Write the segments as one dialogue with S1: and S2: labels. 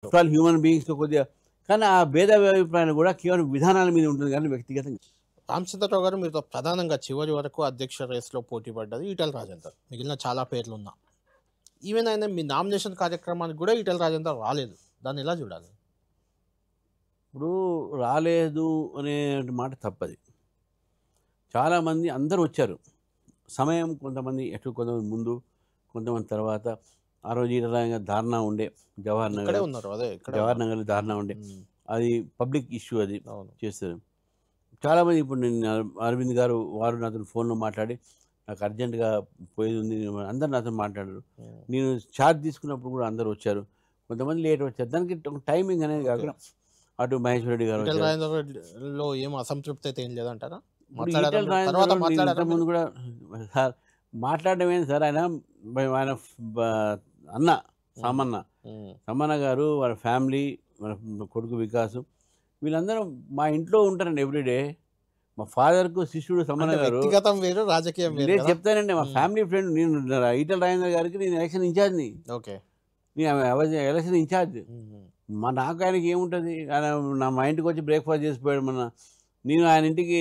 S1: All human బీయింగ్స్‌తో కొద్దిగా కానీ ఆ భేదాభిప్రాయాలు కూడా కేవలం విధానాల మీద ఉంటుంది కానీ వ్యక్తిగతంగా
S2: రామచంద్రరావు గారు మీతో ప్రధానంగా చివరి వరకు అధ్యక్ష రేస్‌లో పోటీ పడ్డది ఈటెల రాజేందర్. మిగిలిన చాలా పేర్లున్నా. ఈవెన్ ఆయన మీ నామినేషన్ కార్యక్రమానికి కూడా ఈటెల రాజేందర్ రాలేదు. దాన్ని ఎలా చూడాలి?
S1: ఇప్పుడు రాలేదు అనే మాట తప్పది. చాలామంది అందరూ వచ్చారు. సమయం కొంతమంది కొంతమంది ముందు, కొంతమంది తర్వాత. ఆ రోజు ఈటెల రాజేందర్ ధర్నా ఉండే జవహర్ నగర్.
S2: ఇక్కడే ఉన్నారు. అదే ఇక్కడే
S1: జవహర్
S2: ఉన్నారు.
S1: నగర్‌లో ధర్నా ఉండే. అది పబ్లిక్ ఇష్యూ అది
S2: అవును.
S1: చేస్తారు. చాలామంది ఇప్పుడు నేను అరవింద్ గారు వారు నాతో ఫోన్‌లో మాట్లాడి నాకు అర్జెంట్‌గా పోయేది ఉంది. అందరూ నాతో మాట్లాడారు. నేను ఛార్జ్ తీసుకున్నప్పుడు కూడా అందరూ వచ్చారు. కొంతమంది లేట్ వచ్చారు. దానికి ఒక టైమింగ్ అనేది కాకుండా అటు మహేశ్వర్ రెడ్డి గారు
S2: ఈటెల
S1: వచ్చారు.
S2: రాజేందర్‌లో ఏం అసంతృప్తి అయితే ఏం లేదంటారా?
S1: ఇప్పుడు
S2: మాట్లాడారా?
S1: ఈటెల రాజేందర్
S2: తర్వాత
S1: నేను
S2: మాట్లాడారా
S1: ఇంతకుముందు
S2: మీరు?
S1: కూడా సార్ మాట్లాడడం ఏంది సార్ ఆయన ఆయన అన్న సామన్న
S2: హ్మ్.
S1: సమ్మన్న గారు వాళ్ళ ఫ్యామిలీ వాళ్ళ కొడుకు వికాసు వీళ్ళందరూ మా ఇంట్లో ఉంటారండి ఎవ్రీడే. మా ఫాదర్కు శిష్యుడు సమ్మన్న
S2: అంటే
S1: గారు
S2: వ్యక్తిగతం వేరు, రాజకీయం వేరు
S1: లేదు
S2: కదా?
S1: చెప్తానండి మా ఫ్యామిలీ ఫ్రెండ్ నేను ఈటెల రాజేందర్ గారికి నేను ఎలక్షన్ ఇన్ఛార్జ్ని.
S2: ఓకే.
S1: నేను ఎలక్షన్ ఇన్ఛార్జ్.
S2: హ్మ్.
S1: నాకు ఆయనకి ఏముంటుంది ఆయన మా ఇంటికి వచ్చి బ్రేక్ఫాస్ట్ చేసిపోయాడు మొన్న. నేను ఆయన ఇంటికి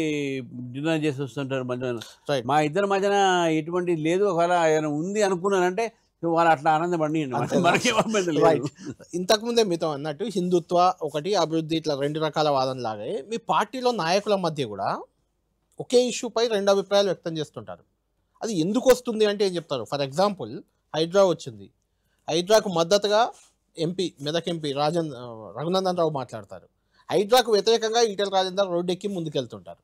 S1: డిన్నర్ చేసి వస్తుంటారు మధ్యాహ్నం.
S2: రైట్.
S1: మా ఇద్దరి మధ్యన ఎటువంటి లేదు. ఒకవేళ ఆయన ఉంది అనుకున్నానంటే వాళ్ళు అట్లా ఆనందపడియండి.
S2: అంతేనా?
S1: మనకేం అభ్యంతరం లేదు.
S2: రైట్. ఇంతకుముందే మీతో అన్నట్టు హిందుత్వ ఒకటి, అభివృద్ధి ఇట్లా 2 రకాల వాదనలాగే మీ పార్టీలో నాయకుల మధ్య కూడా ఒకే ఇష్యూపై 2 అభిప్రాయాలు వ్యక్తం చేస్తుంటారు. అది ఎందుకు వస్తుంది అంటే ఏం చెప్తారు? ఫర్ ఎగ్జాంపుల్ హైడ్రా వచ్చింది. హైడ్రాకు మద్దతుగా మెదక్ ఎంపీ రఘునందన్ రావు మాట్లాడతారు. హైడ్రాకు వ్యతిరేకంగా ఈటెల రాజేందర్ రోడ్డెక్కి ముందుకెళ్తుంటారు.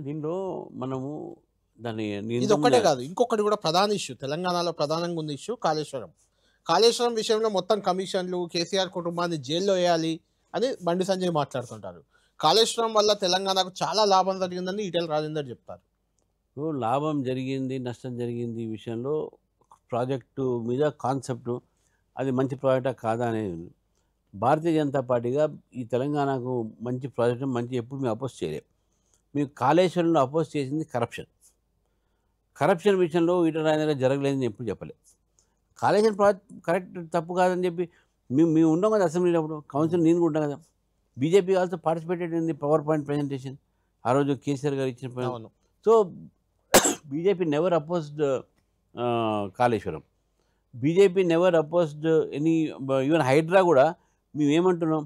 S1: దీనిలో మనము దాన్ని
S2: ఇది ఒక్కటే కాదు, ఇంకొకటి కూడా ప్రధాన ఇష్యూ, తెలంగాణలో ప్రధానంగా ఉంది ఇష్యూ కాళేశ్వరం. కాళేశ్వరం విషయంలో మొత్తం కమిషన్లు, కేసీఆర్ కుటుంబాన్ని జైల్లో వేయాలి అని బండి సంజయ్ మాట్లాడుతుంటారు. కాళేశ్వరం వల్ల తెలంగాణకు చాలా లాభం జరిగిందని ఈటెల రాజేందర్ చెప్తారు.
S1: లాభం జరిగింది నష్టం జరిగింది ఈ విషయంలో ప్రాజెక్టు మీద కాన్సెప్టు అది మంచి ప్రాజెక్టా కాదా అనేది ఉంది. భారతీయ జనతా పార్టీగా ఈ తెలంగాణకు మంచి ప్రాజెక్టు మంచి ఎప్పుడు మేము అపోజ్ చేయలేము. మేము కాళేశ్వరంలో అపోజ్ చేసింది కరప్షన్ విషయంలో ఈటెల రాజేందర్ జరగలేదని ఎప్పుడు చెప్పలేదు. కాళేశ్వరం ప్రాజెక్ట్ కరెక్ట్ తప్పు కాదని చెప్పి మేము ఉన్నాం కదా అసెంబ్లీలో. అప్పుడు కౌన్సిల్ నేను కూడా ఉంటాం కదా. BJP also participated in the power point presentation ఆ రోజు కేసీఆర్ గారు ఇచ్చిన.
S2: అవును.
S1: So BJP never opposed Kaleshwaram. BJP never opposed any even HYDRAA కూడా మేమేమంటున్నాం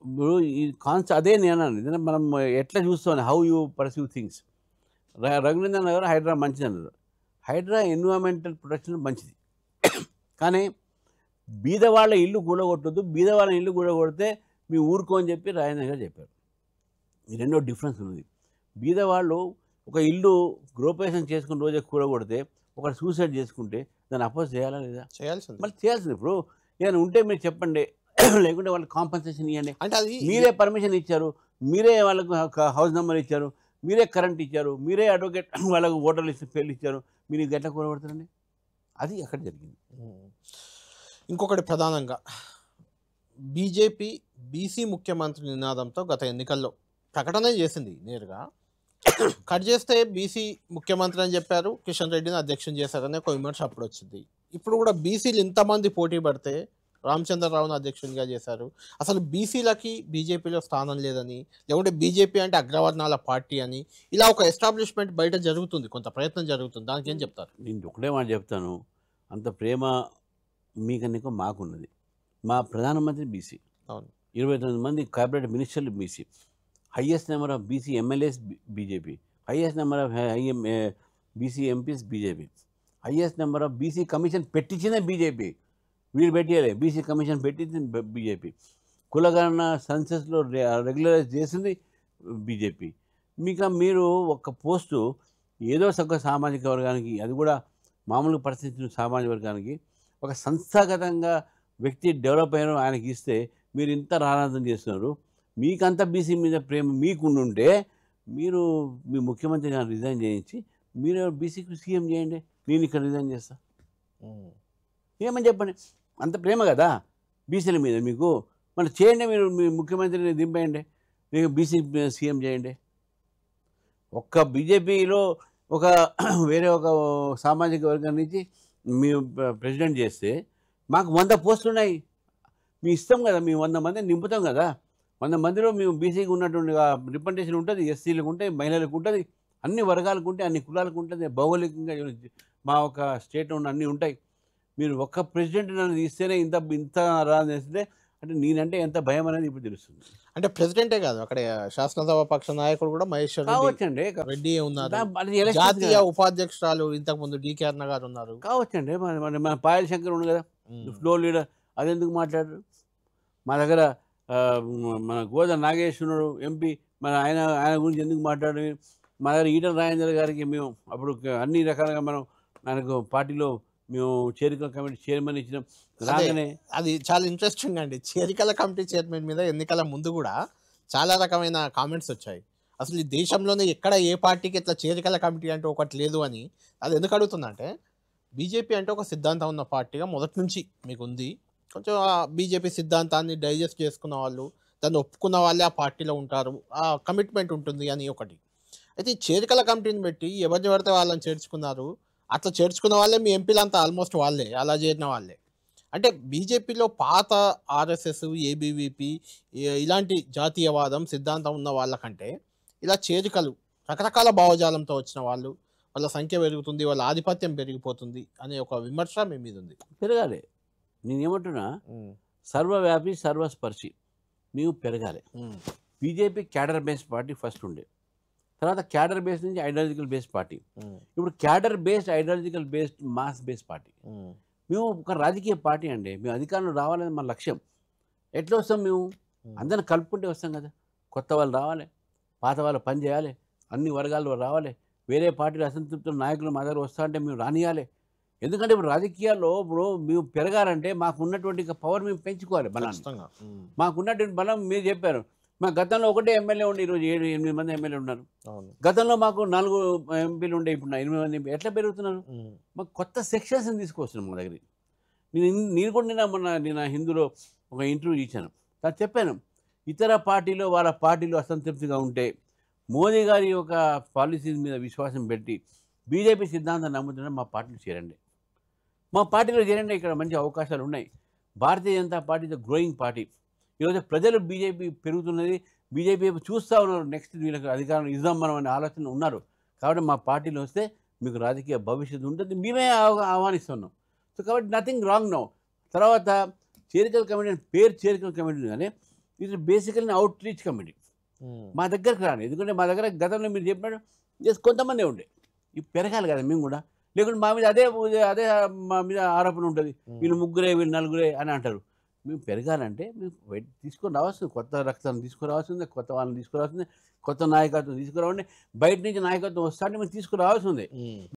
S1: ఇప్పుడు ఈ అదే నేను అన్నాను మనం ఎట్లా చూస్తాం how you perceive things. Raghunandan గారు హైడ్రా మంచిది అన్నారు. హైడ్రా ఎన్విరాన్మెంటల్ ప్రొటెక్షన్ మంచిది కానీ బీదవాళ్ళ ఇల్లు కూడగొట్టద్దు, బీదవాళ్ళ ఇల్లు కూడగొడితే మీ ఊరుకో అని చెప్పి రాజేంద్ర గారు చెప్పారు. ఈ రెండో డిఫరెన్స్ ఉంది. బీదవాళ్ళు ఒక ఇల్లు గృహప్రవేశం చేసుకుని రోజే కూడగొడితే ఒకటి సూసైడ్ చేసుకుంటే దాన్ని అపోజ్ చేయాలా లేదా?
S2: చేయాల్సింది.
S1: మళ్ళీ చేయాల్సింది. ఇప్పుడు ఏదైనా ఉంటే మీరు చెప్పండి, లేకుంటే వాళ్ళకి కాంపన్సేషన్ ఇవ్వండి.
S2: అంటే అది
S1: మీరే పర్మిషన్ ఇచ్చారు, మీరే వాళ్ళకు హౌస్ నెంబర్ ఇచ్చారు, మీరే కరెంట్ ఇచ్చారు, మీరే అడ్వకేట్ వాళ్ళకు ఓటర్ లిస్ట్ పేర్లు ఇచ్చారు, మీరు ఎట్లా కూడగొడతారండి? అది అక్కడ జరిగింది.
S2: ఇంకొకటి ప్రధానంగా బీజేపీ బీసీ ముఖ్యమంత్రి నినాదంతో గత ఎన్నికల్లో ప్రకటన చేసింది నేరుగా. కట్ చేస్తే బీసీ ముఖ్యమంత్రి అని చెప్పారు, కిషన్ రెడ్డిని అధ్యక్షుని చేశారనే ఒక విమర్శ అప్పుడు వచ్చింది. ఇప్పుడు కూడా బీసీలు ఇంతమంది పోటీ పడితే రామచంద్రరావును అధ్యక్షునిగా చేశారు. అసలు బీసీలకి బీజేపీలో స్థానం లేదని, లేకుంటే బీజేపీ అంటే అగ్రవర్ణాల పార్టీ అని ఇలా ఒక ఎస్టాబ్లిష్మెంట్ బయట జరుగుతుంది, కొంత ప్రయత్నం జరుగుతుంది. దానికి ఏం చెప్తారు?
S1: నేను ఒకటే మాట చెప్తాను, అంత ప్రేమ మీకన్నా మాకున్నది. మా ప్రధానమంత్రి బీసీ,
S2: అవును,
S1: 29 మంది క్యాబినెట్ మినిస్టర్లు BC, highest number of BC MLAs BJP, highest number of BC MPs BJP, highest number of BC commission పెట్టించిందే బీజేపీ. వీళ్ళు పెట్టేయాలి, బీసీ కమిషన్ పెట్టించింది బీజేపీ. కులగణన సెన్సస్లో రెగ్యులరైజ్ చేసింది బీజేపీ. మీరు ఒక పోస్టు ఏదో ఒక సామాజిక వర్గానికి, అది కూడా మామూలు పరిస్థితులు సామాజిక వర్గానికి ఒక సంస్థాగతంగా వ్యక్తి డెవలప్ అయిన ఆయనకి ఇస్తే మీరు ఇంత రారాధన చేస్తున్నారు. మీకంత బీసీ మీద ప్రేమ మీకుండుంటే మీరు మీ ముఖ్యమంత్రి గారిని రిజైన్ చేయించి మీరు బీసీకి సీఎం చేయండి, నేను ఇక్కడ రిజైన్ చేస్తా. ఏమని చెప్పండి, అంత ప్రేమ కదా బీసీల మీద మీకు. మరి చేయండి, మీరు మీ ముఖ్యమంత్రిని దింపేయండి, మీకు బీసీ సీఎం చేయండి. ఒక్క బీజేపీలో ఒక వేరే ఒక సామాజిక వర్గం నుంచి మేము ప్రెసిడెంట్ చేస్తే మాకు 100 పోస్టులు ఉన్నాయి. మీ ఇష్టం కదా, మేము 100 మందిని నింపుతాం కదా, 100 మందిలో మేము బీసీకి ఉన్నటువంటి రిప్రజెంటేషన్ ఉంటుంది, ఎస్సీలకు ఉంటుంది, మహిళలకు ఉంటుంది, అన్ని వర్గాలకు ఉంటాయి, అన్ని కులాలకు ఉంటుంది, భౌగోళికంగా మా ఒక స్టేట్లో ఉన్న అన్నీ ఉంటాయి. మీరు ఒక్క ప్రెసిడెంట్ నన్ను తీస్తేనే ఇంత ఇంత రాస్తే అంటే నేనంటే ఎంత భయం అనేది ఇప్పుడు తెలుస్తుంది.
S2: అంటే ప్రెసిడెంటే కాదు, అక్కడ శాసనసభ పక్ష నాయకుడు కూడా మహేశ్వర్
S1: కావచ్చండి,
S2: రెడ్డి ఉన్నారు,
S1: అది ఎలక్షన్
S2: జాతీయ ఉపాధ్యక్షురాలు ఇంతకు ముందు డికే అన్న గారు ఉన్నారు.
S1: కావచ్చండి. మన పాయల్ శంకర్ ఉంది కదా ఫ్లోర్ లీడర్, అదెందుకు మాట్లాడరు? మా దగ్గర మన గోదా నాగేశ్వరుడు ఎంపీ, మన ఆయన గురించి ఎందుకు మాట్లాడరు? మా దగ్గర ఈటల రాజేందర్ గారికి మేము అప్పుడు అన్ని రకాలుగా మనం ఆయనకు పార్టీలో మేము చేరికల కమిటీ చైర్మన్ ఇచ్చినాం. రాగానే
S2: అది చాలా ఇంట్రెస్టింగ్ అండి. చేరికల కమిటీ చైర్మన్ మీద ఎన్నికల ముందు కూడా చాలా రకమైన కామెంట్స్ వచ్చాయి. అసలు ఈ దేశంలోనే ఎక్కడ ఏ పార్టీకి ఇట్లా చేరికల కమిటీ అంటే ఒకటి లేదు అని. అది ఎందుకు అడుగుతుందంటే, బీజేపీ అంటే ఒక సిద్ధాంతం ఉన్న పార్టీగా మొదటి నుంచి మీకు ఉంది. కొంచెం ఆ బీజేపీ సిద్ధాంతాన్ని డైజెస్ట్ చేసుకున్న వాళ్ళు, దాన్ని ఒప్పుకున్న వాళ్ళే ఆ పార్టీలో ఉంటారు, ఆ కమిట్మెంట్ ఉంటుంది అని ఒకటి. అయితే ఈ చేరికల కమిటీని పెట్టి ఎవరిని పడితే వాళ్ళని చేర్చుకున్నారు. అట్లా చేర్చుకున్న వాళ్ళే మీ ఎంపీలంతా ఆల్మోస్ట్ వాళ్ళే, అలా చేరిన వాళ్ళే. అంటే బీజేపీలో పాత ఆర్ఎస్ఎస్, ఏబీవీపీ ఇలాంటి జాతీయవాదం సిద్ధాంతం ఉన్న వాళ్ళకంటే ఇలా చేరికలు రకరకాల భావజాలంతో వచ్చిన వాళ్ళు, వాళ్ళ సంఖ్య పెరుగుతుంది, వాళ్ళ ఆధిపత్యం పెరిగిపోతుంది అనే ఒక విమర్శ మీ మీద ఉంది.
S1: పెరగాలి. నేనేమంటున్నా, సర్వవ్యాపి సర్వస్పర్శి మేము పెరగాలి. BJP cadre based party first ఉండే, తర్వాత క్యాడర్ బేస్డ్ నుంచి ఐడియాలజికల్ బేస్డ్ పార్టీ, ఇప్పుడు cadre based ideological based mass based party. మేము ఒక రాజకీయ పార్టీ అండి, మేము అధికారంలో రావాలని మా లక్ష్యం. ఎట్లా వస్తాం? మేము అందరిని కలుపుకుంటే వస్తాం కదా. కొత్త వాళ్ళు రావాలి, పాత వాళ్ళు పని చేయాలి, అన్ని వర్గాల్లో రావాలి. వేరే పార్టీలు అసంతృప్తుల నాయకులు మా దగ్గర వస్తా అంటే మేము రానియాలి. ఎందుకంటే ఇప్పుడు రాజకీయాల్లో ఇప్పుడు మేము పెరగాలంటే మాకు ఉన్నటువంటి పవర్ మేము పెంచుకోవాలి, బలాన్ని. మాకున్నటువంటి బలం మీరు చెప్పారు. మా గతంలో ఒకటే ఎమ్మెల్యే ఉండే, ఈరోజు 7-8 మంది ఎమ్మెల్యే ఉన్నారు. గతంలో మాకు 4 ఎంపీలు ఉండే, ఇప్పుడు 8 మంది ఎంపీ. ఎట్లా పెరుగుతున్నారు? మాకు కొత్త సెక్షన్స్ని తీసుకొస్తున్నాం మా దగ్గర. నేను కూడా నేను హిందూలో ఒక ఇంటర్వ్యూ ఇచ్చాను, దాన్ని చెప్పాను, ఇతర పార్టీలో వాళ్ళ పార్టీలో అసంతృప్తిగా ఉంటే మోదీ గారి యొక్క పాలసీస్ మీద విశ్వాసం పెట్టి బీజేపీ సిద్ధాంతాన్ని నమ్ముతున్నా మా పార్టీలో చేరండి, మా పార్టీలో చేరండి, ఇక్కడ మంచి అవకాశాలు ఉన్నాయి. Bharatiya Janata Party is growing party. ఈరోజు ప్రజలు బీజేపీ పెరుగుతున్నది, బీజేపీ చూస్తూ ఉన్నారు, నెక్స్ట్ వీళ్ళకి అధికారం ఇద్దాం మనం అనే ఆలోచన ఉన్నారు. కాబట్టి మా పార్టీలో వస్తే మీకు రాజకీయ భవిష్యత్తు ఉంటుంది, మేమే ఆహ్వానిస్తున్నాం. సో కాబట్టి నథింగ్ రాంగ్ నో. తర్వాత చేరికల కమిటీ అని పేరు చేరికల కమిటీ, కానీ ఇది బేసికల్లీ అవుట్ రీచ్ కమిటీ. మా దగ్గరకు రాని, ఎందుకంటే మా దగ్గర గతంలో మీరు చెప్పినట్టు జస్ట్ కొంతమందే ఉండే, ఇవి పెరగాలి కదా మేము కూడా. లేకుంటే మా మీద అదే మా మీద ఆరోపణ ఉంటుంది, వీళ్ళు ముగ్గురే వీళ్ళు నలుగురే అని అంటారు. మేము పెరగాలంటే మేము తీసుకొని రావాల్సింది, కొత్త రక్తాన్ని తీసుకురావాల్సిందే, కొత్త వాళ్ళని తీసుకురావాల్సిందే, కొత్త నాయకత్వం తీసుకురావండి. బయట నుంచి నాయకత్వం వస్తా అంటే మేము తీసుకురావాల్సిందే.